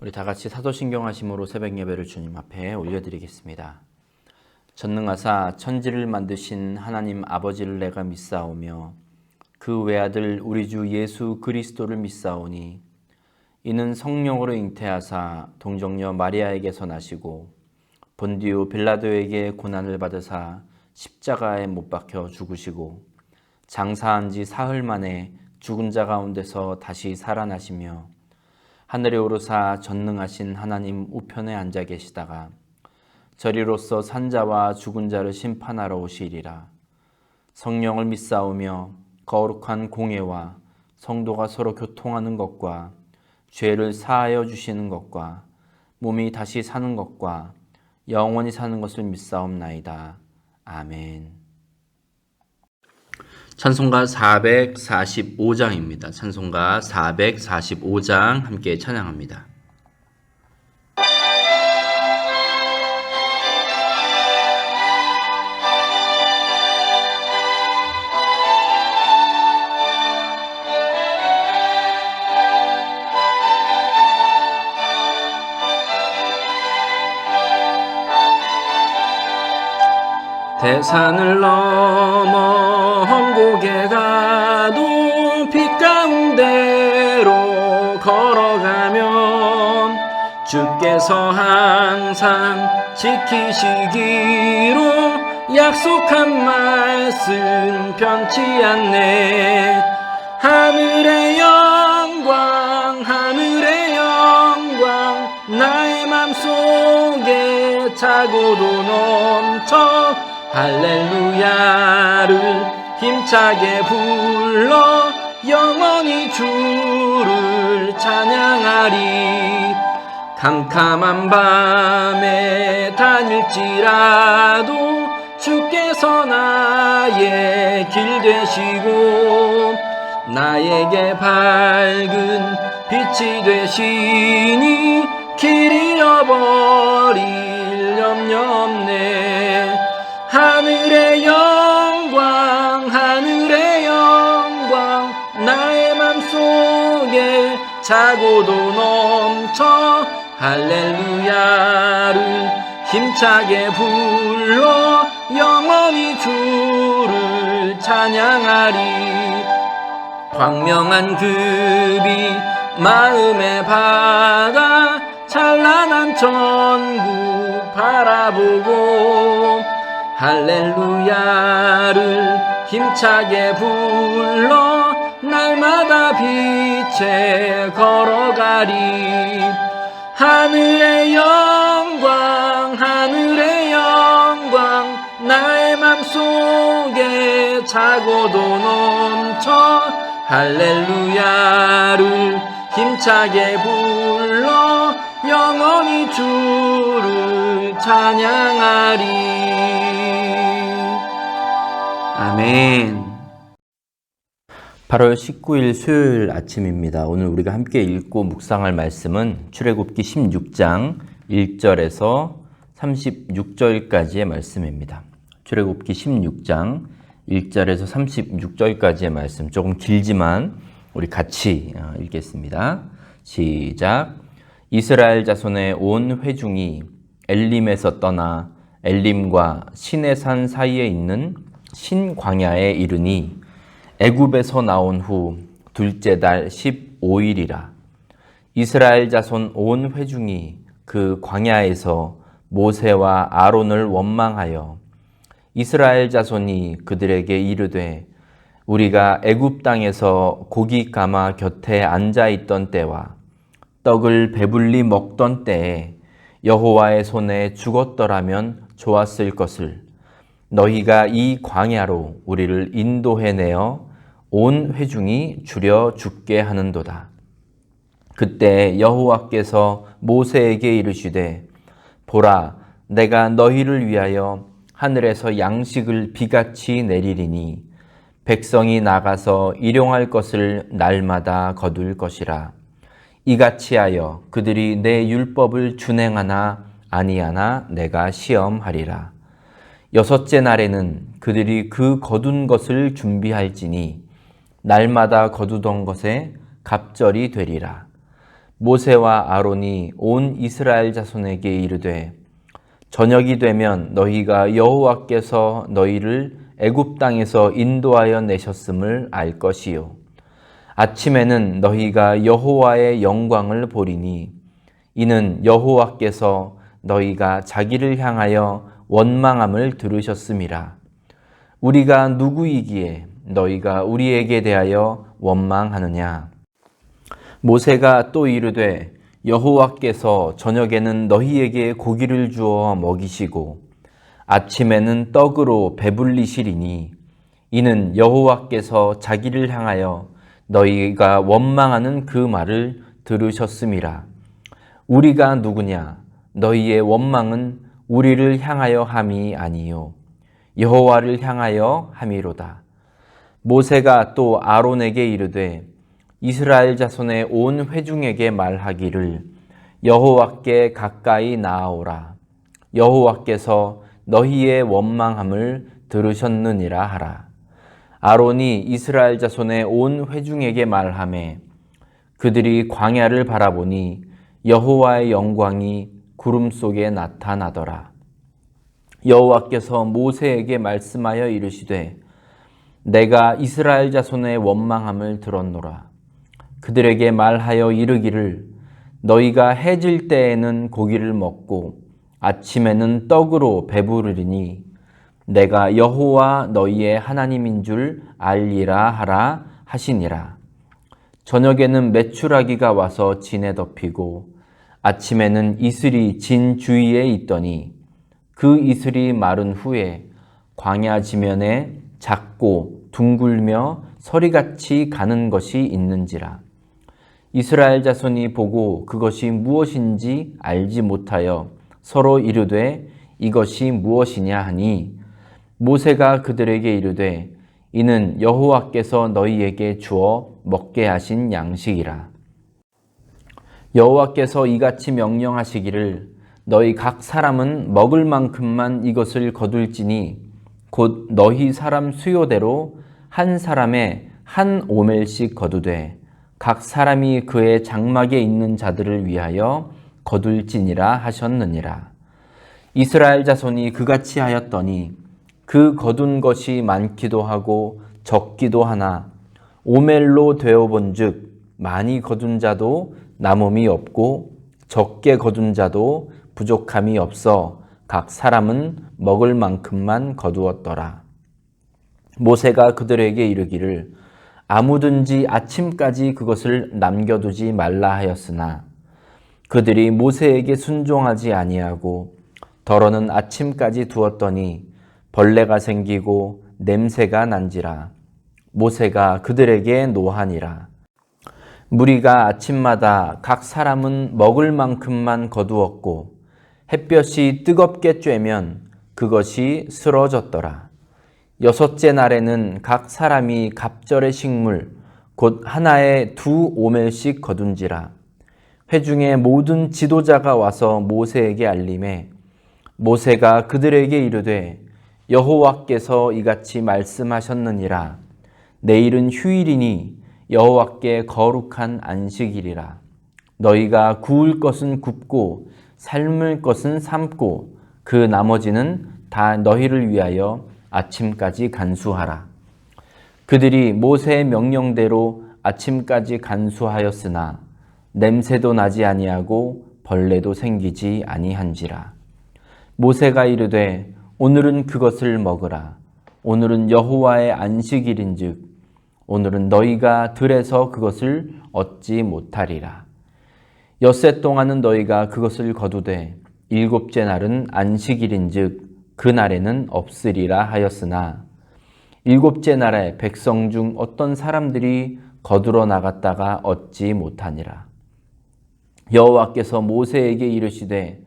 우리 다 같이 사도신경 하심으로 새벽 예배를 주님 앞에 올려드리겠습니다. 전능하사 천지를 만드신 하나님 아버지를 내가 믿사오며 그 외아들 우리 주 예수 그리스도를 믿사오니 이는 성령으로 잉태하사 동정녀 마리아에게서 나시고 본디오 빌라도에게 고난을 받으사 십자가에 못 박혀 죽으시고 장사한 지 사흘 만에 죽은 자 가운데서 다시 살아나시며 하늘에 오르사 전능하신 하나님 우편에 앉아 계시다가 저리로서 산자와 죽은 자를 심판하러 오시리라. 성령을 믿사오며 거룩한 공예와 성도가 서로 교통하는 것과 죄를 사하여 주시는 것과 몸이 다시 사는 것과 영원히 사는 것을 믿사옵나이다. 아멘. 찬송가 445장입니다. 찬송가 445장 함께 찬양합니다. 대산을 넘어 험곡에 가도 빛 가운데로 걸어가면 주께서 항상 지키시기로 약속한 말씀 변치 않네. 하늘의 영광 하늘의 영광 나의 맘속에 차고도 넘쳐 할렐루야를 힘차게 불러 영원히 주를 찬양하리. 캄캄한 밤에 다닐지라도 주께서 나의 길 되시고 나에게 밝은 빛이 되시니 길 잃어버릴 염려 없네. 하늘의 영광 하늘의 영광 나의 맘속에 차고도 넘쳐 할렐루야를 힘차게 불러 영원히 주를 찬양하리. 광명한 그 빛 마음의 바다 찬란한 천국 바라보고 할렐루야를 힘차게 불러 날마다 빛에 걸어가리. 하늘의 영광 하늘의 영광 나의 맘속에 차고도 넘쳐 할렐루야를 힘차게 불러 영원히 주를 찬양하리. 아멘. 8월 19일 수요일 아침입니다. 오늘 우리가 함께 읽고 묵상할 말씀은 출애굽기 16장 1절에서 36절까지의 말씀입니다. 출애굽기 16장 1절에서 36절까지의 말씀, 조금 길지만 우리 같이 읽겠습니다. 시작. 이스라엘 자손의 온 회중이 엘림에서 떠나 엘림과 시내산 사이에 있는 신광야에 이르니 애굽에서 나온 후 둘째 달 15일이라. 이스라엘 자손 온 회중이 그 광야에서 모세와 아론을 원망하여 이스라엘 자손이 그들에게 이르되 우리가 애굽 땅에서 고기 가마 곁에 앉아 있던 때와 떡을 배불리 먹던 때에 여호와의 손에 죽었더라면 좋았을 것을 너희가 이 광야로 우리를 인도해내어 온 회중이 줄여 죽게 하는도다. 그때 여호와께서 모세에게 이르시되 보라, 내가 너희를 위하여 하늘에서 양식을 비같이 내리리니 백성이 나가서 일용할 것을 날마다 거둘 것이라. 이같이 하여 그들이 내 율법을 준행하나 아니하나 내가 시험하리라. 여섯째 날에는 그들이 그 거둔 것을 준비할지니 날마다 거두던 것에 갑절이 되리라. 모세와 아론이 온 이스라엘 자손에게 이르되 저녁이 되면 너희가 여호와께서 너희를 애굽 땅에서 인도하여 내셨음을 알 것이요 아침에는 너희가 여호와의 영광을 보리니 이는 여호와께서 너희가 자기를 향하여 원망함을 들으셨음이라. 우리가 누구이기에 너희가 우리에게 대하여 원망하느냐. 모세가 또 이르되 여호와께서 저녁에는 너희에게 고기를 주어 먹이시고 아침에는 떡으로 배불리시리니 이는 여호와께서 자기를 향하여 너희가 원망하는 그 말을 들으셨음이라. 우리가 누구냐? 너희의 원망은 우리를 향하여 함이 아니요 여호와를 향하여 함이로다. 모세가 또 아론에게 이르되 이스라엘 자손의 온 회중에게 말하기를 여호와께 가까이 나아오라. 여호와께서 너희의 원망함을 들으셨느니라 하라. 아론이 이스라엘 자손의 온 회중에게 말하매 그들이 광야를 바라보니 여호와의 영광이 구름 속에 나타나더라. 여호와께서 모세에게 말씀하여 이르시되 내가 이스라엘 자손의 원망함을 들었노라. 그들에게 말하여 이르기를 너희가 해질 때에는 고기를 먹고 아침에는 떡으로 배부르리니 내가 여호와 너희의 하나님인 줄 알리라 하라 하시니라. 저녁에는 메추라기가 와서 진에 덮이고 아침에는 이슬이 진 주위에 있더니 그 이슬이 마른 후에 광야 지면에 작고 둥글며 서리같이 가는 것이 있는지라. 이스라엘 자손이 보고 그것이 무엇인지 알지 못하여 서로 이르되 이것이 무엇이냐 하니 모세가 그들에게 이르되 이는 여호와께서 너희에게 주어 먹게 하신 양식이라. 여호와께서 이같이 명령하시기를 너희 각 사람은 먹을 만큼만 이것을 거둘지니 곧 너희 사람 수요대로 한 사람에 한 오멜씩 거두되 각 사람이 그의 장막에 있는 자들을 위하여 거둘지니라 하셨느니라. 이스라엘 자손이 그같이 하였더니 그 거둔 것이 많기도 하고 적기도 하나 오멜로 되어본즉 많이 거둔 자도 남음이 없고 적게 거둔 자도 부족함이 없어 각 사람은 먹을 만큼만 거두었더라. 모세가 그들에게 이르기를 아무든지 아침까지 그것을 남겨두지 말라 하였으나 그들이 모세에게 순종하지 아니하고 더러는 아침까지 두었더니 벌레가 생기고 냄새가 난지라. 모세가 그들에게 노하니라. 무리가 아침마다 각 사람은 먹을 만큼만 거두었고 햇볕이 뜨겁게 쬐면 그것이 쓰러졌더라. 여섯째 날에는 각 사람이 갑절의 식물 곧 하나에 2오멜씩 거둔지라. 회중의 모든 지도자가 와서 모세에게 알림해 모세가 그들에게 이르되 여호와께서 이같이 말씀하셨느니라. 내일은 휴일이니 여호와께 거룩한 안식일이라. 너희가 구울 것은 굽고 삶을 것은 삶고 그 나머지는 다 너희를 위하여 아침까지 간수하라. 그들이 모세의 명령대로 아침까지 간수하였으나 냄새도 나지 아니하고 벌레도 생기지 아니한지라. 모세가 이르되 오늘은 그것을 먹으라. 오늘은 여호와의 안식일인즉 오늘은 너희가 들에서 그것을 얻지 못하리라. 엿새 동안은 너희가 그것을 거두되 일곱째 날은 안식일인즉 그날에는 없으리라 하였으나 일곱째 날에 백성 중 어떤 사람들이 거두러 나갔다가 얻지 못하니라. 여호와께서 모세에게 이르시되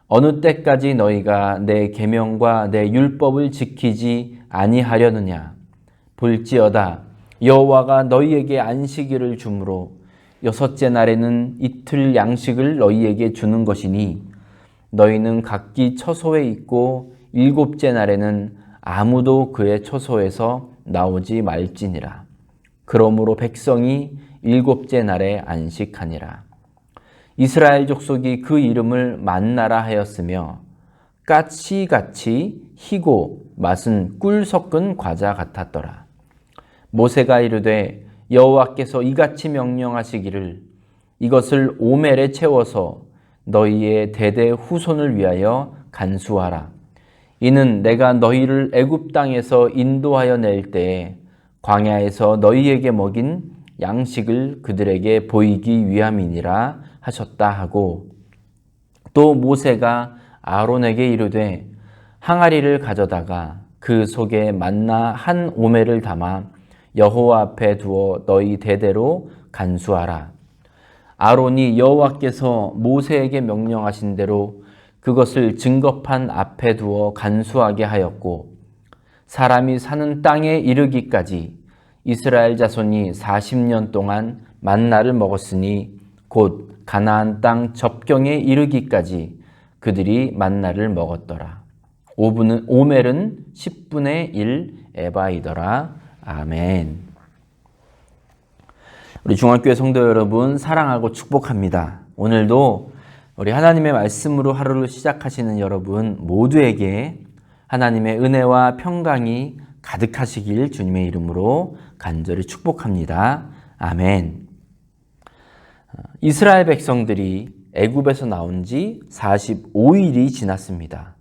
어느 때까지 너희가 내 계명과 내 율법을 지키지 아니하려느냐. 볼지어다 여호와가 너희에게 안식일을 주므로 여섯째 날에는 이틀 양식을 너희에게 주는 것이니 너희는 각기 처소에 있고 일곱째 날에는 아무도 그의 처소에서 나오지 말지니라. 그러므로 백성이 일곱째 날에 안식하니라. 이스라엘 족속이 그 이름을 만나라 하였으며 까치같이 희고 맛은 꿀 섞은 과자 같았더라. 모세가 이르되 여호와께서 이같이 명령하시기를 이것을 오멜에 채워서 너희의 대대 후손을 위하여 간수하라. 이는 내가 너희를 애굽 땅에서 인도하여 낼 때에 광야에서 너희에게 먹인 양식을 그들에게 보이기 위함이니라 하셨다 하고, 또 모세가 아론에게 이르되 항아리를 가져다가 그 속에 만나 한 오멜을 담아 여호와 앞에 두어 너희 대대로 간수하라. 아론이 여호와께서 모세에게 명령하신 대로 그것을 증거판 앞에 두어 간수하게 하였고, 사람이 사는 땅에 이르기까지 이스라엘 자손이 40년 동안 만나를 먹었으니 곧 가나안 땅 접경에 이르기까지 그들이 만나를 먹었더라. 오멜은 10분의 1 에바이더라. 아멘. 우리 중앙교회 성도 여러분, 사랑하고 축복합니다. 오늘도 우리 하나님의 말씀으로 하루를 시작하시는 여러분 모두에게 하나님의 은혜와 평강이 가득하시길 주님의 이름으로 간절히 축복합니다. 아멘. 이스라엘 백성들이 애굽에서 나온 지 45일이 지났습니다.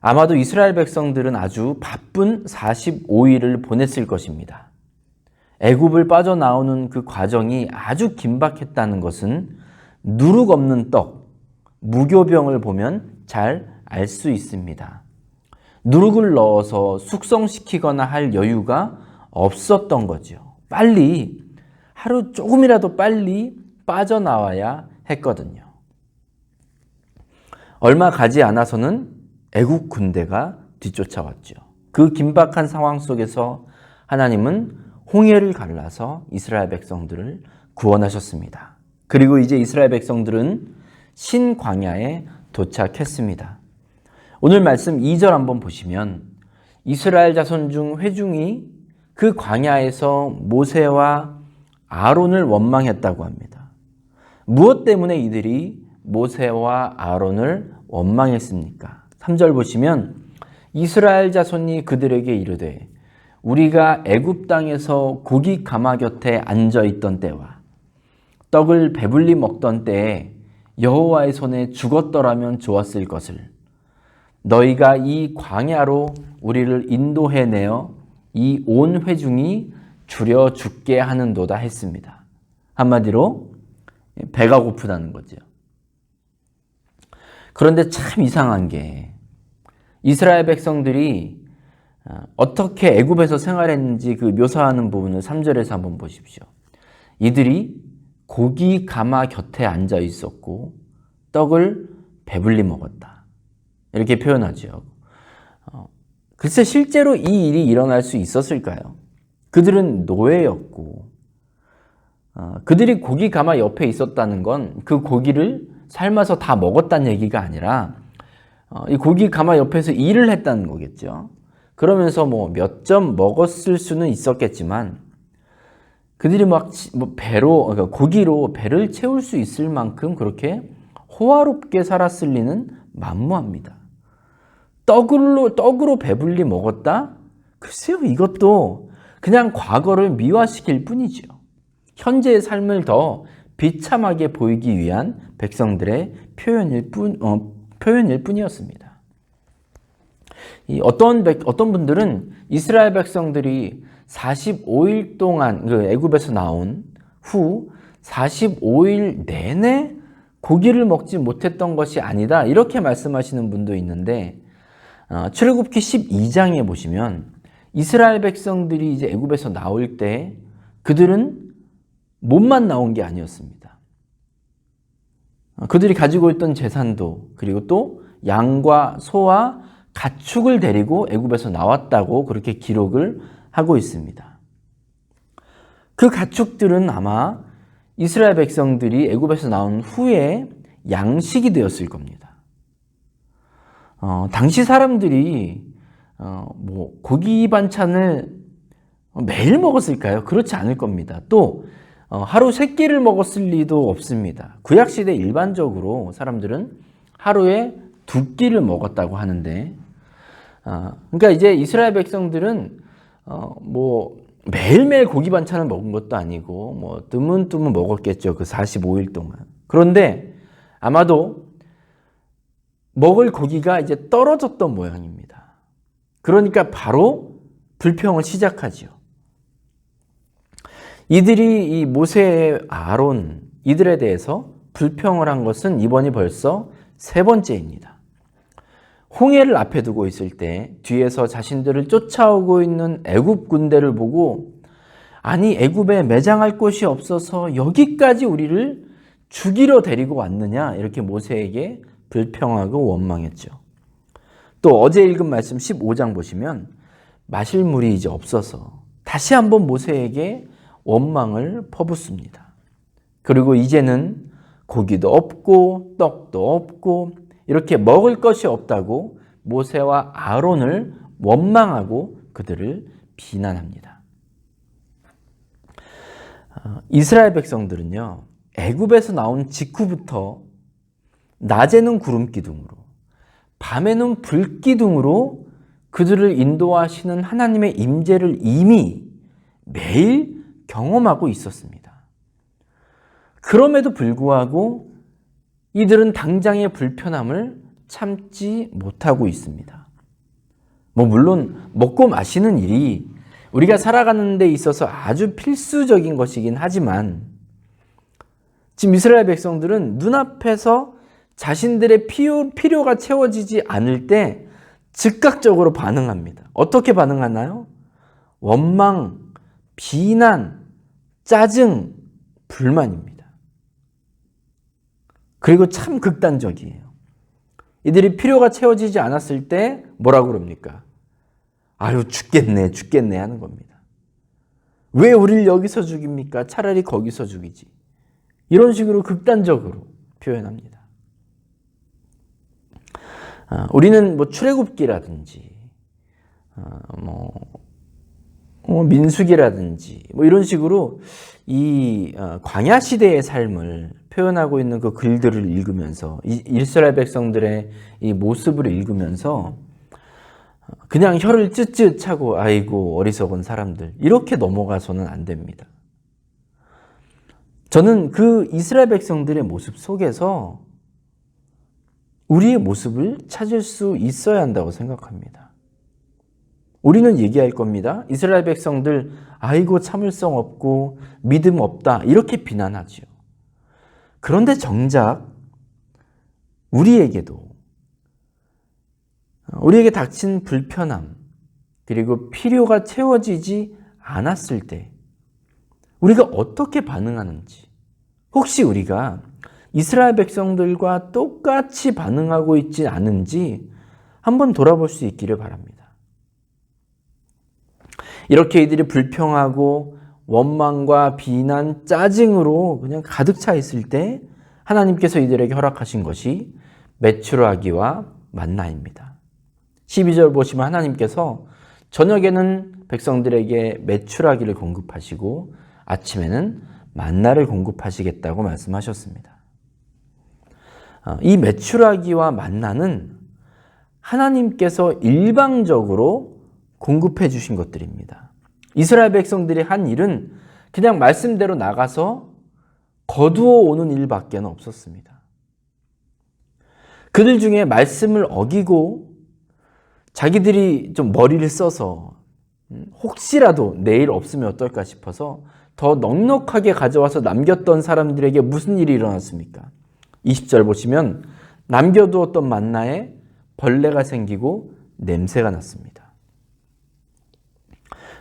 아마도 이스라엘 백성들은 아주 바쁜 45일을 보냈을 것입니다. 애굽을 빠져나오는 그 과정이 아주 긴박했다는 것은 누룩 없는 떡, 무교병을 보면 잘 알 수 있습니다. 누룩을 넣어서 숙성시키거나 할 여유가 없었던 거죠. 빨리, 하루 조금이라도 빨리 빠져나와야 했거든요. 얼마 가지 않아서는 애국 군대가 뒤쫓아왔죠. 그 긴박한 상황 속에서 하나님은 홍해를 갈라서 이스라엘 백성들을 구원하셨습니다. 그리고 이제 이스라엘 백성들은 신광야에 도착했습니다. 오늘 말씀 2절 한번 보시면 이스라엘 자손 중 회중이 그 광야에서 모세와 아론을 원망했다고 합니다. 무엇 때문에 이들이 모세와 아론을 원망했습니까? 3절 보시면 이스라엘 자손이 그들에게 이르되 우리가 애굽 땅에서 고기 가마 곁에 앉아 있던 때와 떡을 배불리 먹던 때에 여호와의 손에 죽었더라면 좋았을 것을 너희가 이 광야로 우리를 인도해내어 이 온 회중이 줄여 죽게 하는도다 했습니다. 한마디로 배가 고프다는 거죠. 그런데 참 이상한 게 이스라엘 백성들이 어떻게 애굽에서 생활했는지 그 묘사하는 부분을 3절에서 한번 보십시오. 이들이 고기 가마 곁에 앉아 있었고 떡을 배불리 먹었다. 이렇게 표현하죠. 글쎄 실제로 이 일이 일어날 수 있었을까요? 그들은 노예였고 그들이 고기 가마 옆에 있었다는 건 그 고기를 삶아서 다 먹었다는 얘기가 아니라 이 고기 가마 옆에서 일을 했다는 거겠죠. 그러면서 뭐 몇 점 먹었을 수는 있었겠지만 그들이 막 배로, 그러니까 고기로 배를 채울 수 있을 만큼 그렇게 호화롭게 살았을 리는 만무합니다. 떡으로 배불리 먹었다? 글쎄요, 이것도 그냥 과거를 미화시킬 뿐이죠. 현재의 삶을 더 비참하게 보이기 위한 백성들의 표현일 뿐이었습니다. 어떤 분들은 이스라엘 백성들이 45일 동안 애굽에서 나온 후 45일 내내 고기를 먹지 못했던 것이 아니다 이렇게 말씀하시는 분도 있는데 출애굽기 12장에 보시면 이스라엘 백성들이 이제 애굽에서 나올 때 그들은 몸만 나온 게 아니었습니다. 그들이 가지고 있던 재산도 그리고 또 양과 소와 가축을 데리고 애굽에서 나왔다고 그렇게 기록을 하고 있습니다. 그 가축들은 아마 이스라엘 백성들이 애굽에서 나온 후에 양식이 되었을 겁니다. 당시 사람들이 고기 반찬을 매일 먹었을까요? 그렇지 않을 겁니다. 또 하루 3끼를 먹었을 리도 없습니다. 구약시대 일반적으로 사람들은 하루에 2끼를 먹었다고 하는데, 그러니까 이제 이스라엘 백성들은 뭐 매일매일 고기 반찬을 먹은 것도 아니고 뭐 드문드문 먹었겠죠. 그 45일 동안. 그런데 아마도 먹을 고기가 이제 떨어졌던 모양입니다. 그러니까 바로 불평을 시작하지요. 이들이 이 모세, 아론 이들에 대해서 불평을 한 것은 이번이 벌써 3번째입니다. 홍해를 앞에 두고 있을 때 뒤에서 자신들을 쫓아오고 있는 애굽 군대를 보고 아니 애굽에 매장할 곳이 없어서 여기까지 우리를 죽이러 데리고 왔느냐 이렇게 모세에게 불평하고 원망했죠. 또 어제 읽은 말씀 15장 보시면 마실 물이 이제 없어서 다시 한번 모세에게 원망을 퍼붓습니다. 그리고 이제는 고기도 없고 떡도 없고 이렇게 먹을 것이 없다고 모세와 아론을 원망하고 그들을 비난합니다. 이스라엘 백성들은요, 애굽에서 나온 직후부터 낮에는 구름 기둥으로, 밤에는 불 기둥으로 그들을 인도하시는 하나님의 임재를 이미 매일 경험하고 있었습니다. 그럼에도 불구하고 이들은 당장의 불편함을 참지 못하고 있습니다. 물론 먹고 마시는 일이 우리가 살아가는 데 있어서 아주 필수적인 것이긴 하지만 지금 이스라엘 백성들은 눈앞에서 자신들의 필요가 채워지지 않을 때 즉각적으로 반응합니다. 어떻게 반응하나요? 원망, 비난, 짜증, 불만입니다. 그리고 참 극단적이에요. 이들이 필요가 채워지지 않았을 때 뭐라고 그럽니까? 아유 죽겠네 하는 겁니다. 왜 우리를 여기서 죽입니까? 차라리 거기서 죽이지. 이런 식으로 극단적으로 표현합니다. 우리는 뭐 출애굽기라든지 민수기라든지 이런 식으로 이 광야 시대의 삶을 표현하고 있는 그 글들을 읽으면서 이스라엘 백성들의 이 모습을 읽으면서 그냥 혀를 쯧쯧 차고 아이고 어리석은 사람들 이렇게 넘어가서는 안 됩니다. 저는 그 이스라엘 백성들의 모습 속에서 우리의 모습을 찾을 수 있어야 한다고 생각합니다. 우리는 얘기할 겁니다. 이스라엘 백성들 아이고 참을성 없고 믿음 없다 이렇게 비난하지요. 그런데 정작 우리에게 닥친 불편함 그리고 필요가 채워지지 않았을 때 우리가 어떻게 반응하는지 혹시 우리가 이스라엘 백성들과 똑같이 반응하고 있지 않은지 한번 돌아볼 수 있기를 바랍니다. 이렇게 이들이 불평하고 원망과 비난, 짜증으로 그냥 가득 차 있을 때 하나님께서 이들에게 허락하신 것이 메추라기와 만나입니다. 12절 보시면 하나님께서 저녁에는 백성들에게 메추라기를 공급하시고 아침에는 만나를 공급하시겠다고 말씀하셨습니다. 이 메추라기와 만나는 하나님께서 일방적으로 공급해 주신 것들입니다. 이스라엘 백성들이 한 일은 그냥 말씀대로 나가서 거두어 오는 일밖에 없었습니다. 그들 중에 말씀을 어기고 자기들이 좀 머리를 써서 혹시라도 내일 없으면 어떨까 싶어서 더 넉넉하게 가져와서 남겼던 사람들에게 무슨 일이 일어났습니까? 20절 보시면 남겨두었던 만나에 벌레가 생기고 냄새가 났습니다.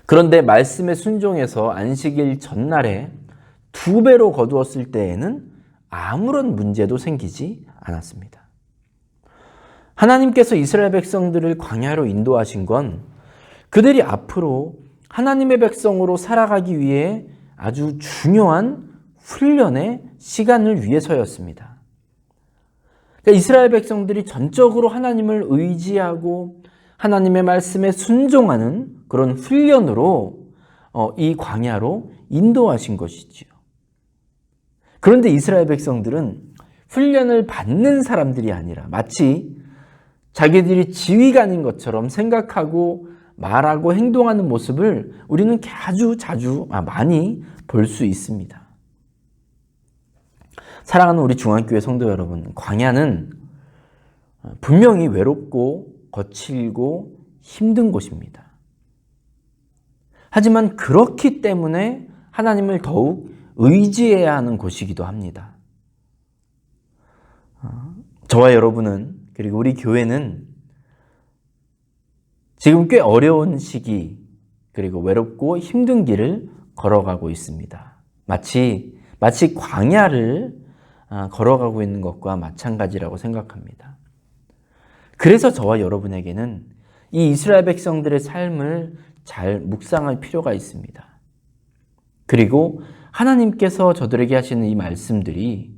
그런데 말씀에 순종해서 안식일 전날에 2배로 거두었을 때에는 아무런 문제도 생기지 않았습니다. 하나님께서 이스라엘 백성들을 광야로 인도하신 건 그들이 앞으로 하나님의 백성으로 살아가기 위해 아주 중요한 훈련의 시간을 위해서였습니다. 그러니까 이스라엘 백성들이 전적으로 하나님을 의지하고 하나님의 말씀에 순종하는 그런 훈련으로 이 광야로 인도하신 것이지요. 그런데 이스라엘 백성들은 훈련을 받는 사람들이 아니라 마치 자기들이 지휘관인 것처럼 생각하고 말하고 행동하는 모습을 우리는 많이 볼 수 있습니다. 사랑하는 우리 중앙교회 성도 여러분, 광야는 분명히 외롭고 거칠고 힘든 곳입니다. 하지만 그렇기 때문에 하나님을 더욱 의지해야 하는 곳이기도 합니다. 저와 여러분은, 그리고 우리 교회는 지금 꽤 어려운 시기, 그리고 외롭고 힘든 길을 걸어가고 있습니다. 마치 광야를 걸어가고 있는 것과 마찬가지라고 생각합니다. 그래서 저와 여러분에게는 이 이스라엘 백성들의 삶을 잘 묵상할 필요가 있습니다. 그리고 하나님께서 저들에게 하시는 이 말씀들이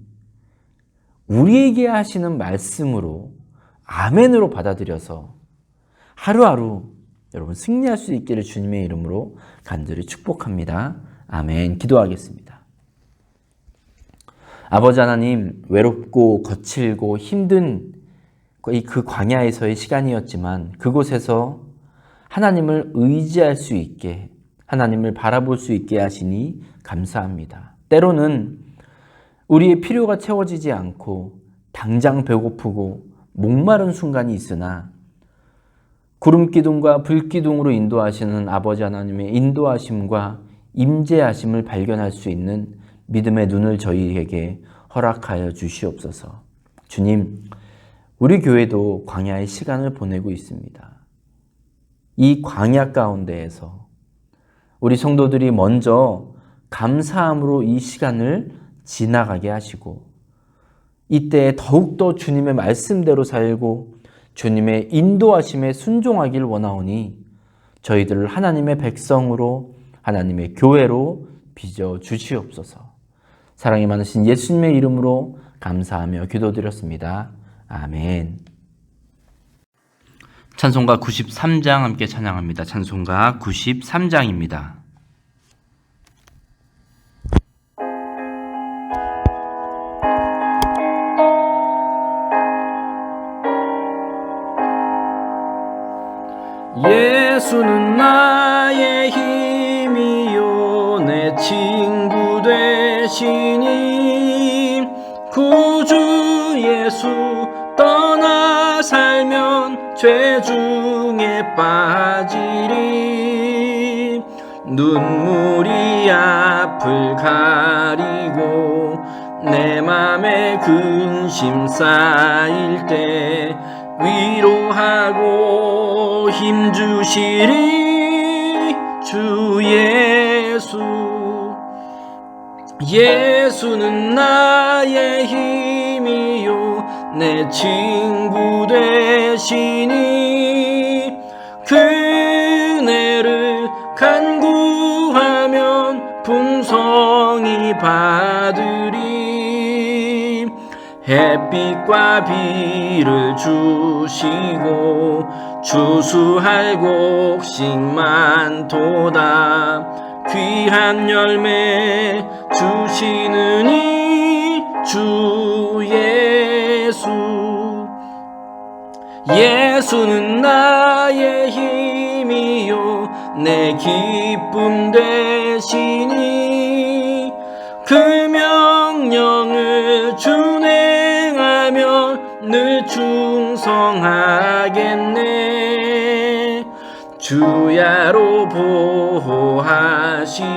우리에게 하시는 말씀으로, 아멘으로 받아들여서 하루하루 여러분 승리할 수 있기를 주님의 이름으로 간절히 축복합니다. 아멘. 기도하겠습니다. 아버지 하나님, 외롭고 거칠고 힘든 그 광야에서의 시간이었지만 그곳에서 하나님을 의지할 수 있게, 하나님을 바라볼 수 있게 하시니 감사합니다. 때로는 우리의 필요가 채워지지 않고 당장 배고프고 목마른 순간이 있으나 구름기둥과 불기둥으로 인도하시는 아버지 하나님의 인도하심과 임재하심을 발견할 수 있는 믿음의 눈을 저희에게 허락하여 주시옵소서. 주님, 우리 교회도 광야의 시간을 보내고 있습니다. 이 광야 가운데에서 우리 성도들이 먼저 감사함으로 이 시간을 지나가게 하시고 이때 더욱더 주님의 말씀대로 살고 주님의 인도하심에 순종하길 원하오니 저희들을 하나님의 백성으로, 하나님의 교회로 빚어 주시옵소서. 사랑이 많으신 예수님의 이름으로 감사하며 기도드렸습니다. 아멘. 찬송가 93장 함께 찬양합니다. 찬송가 93장입니다. 예수는 나의 힘이요 내 친구 되시니 구주 예수 떠나 살면 죄 중에 빠지리 눈물이 앞을 가리고 내 맘에 근심 쌓일 때 위로하고 힘주시리 주 예수. 예수는 나의 힘이요 내 친구 되시니 그네를 간구하면 풍성히 받으리 햇빛과 비를 주시고 추수할 곡식 많도다 귀한 열매 주시느니 주 예수. 예수는 나의 힘이요 내 기쁨 되시니 그 명령을 준행하면 늘 충성하겠네. 주야로 보호하시고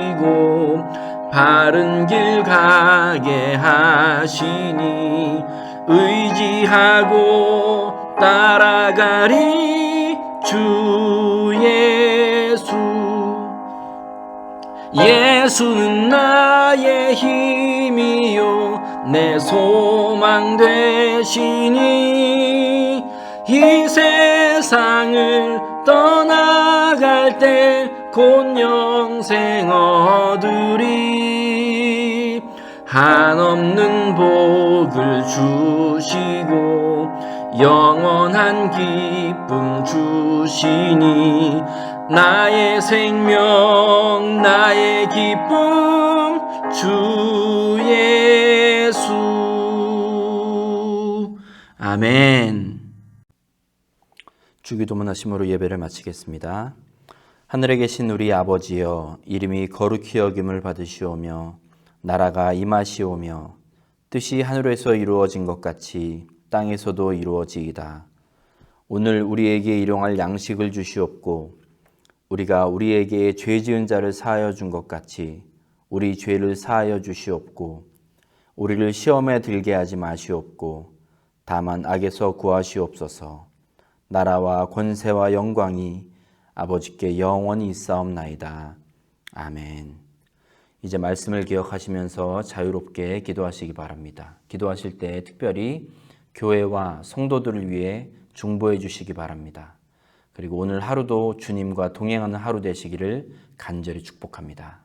바른 길 가게 하시니 의지하고 따라가리 주 예수. 예수는 나의 힘이요 내 소망 되시니 이 세상을 떠나갈 때 곧 영생 얻으리 한없는 복을 주시고 영원한 기쁨 주시니 나의 생명 나의 기쁨 주 예수. 아멘. 주기도문 하심으로 예배를 마치겠습니다. 하늘에 계신 우리 아버지여, 이름이 거룩히 여김을 받으시오며 나라가 임하시오며 뜻이 하늘에서 이루어진 것 같이 땅에서도 이루어지이다. 오늘 우리에게 일용할 양식을 주시옵고 우리가 우리에게 죄 지은 자를 사하여 준 것 같이 우리 죄를 사하여 주시옵고 우리를 시험에 들게 하지 마시옵고 다만 악에서 구하시옵소서. 나라와 권세와 영광이 아버지께 영원히 있사옵나이다. 아멘. 이제 말씀을 기억하시면서 자유롭게 기도하시기 바랍니다. 기도하실 때 특별히 교회와 성도들을 위해 중보해 주시기 바랍니다. 그리고 오늘 하루도 주님과 동행하는 하루 되시기를 간절히 축복합니다.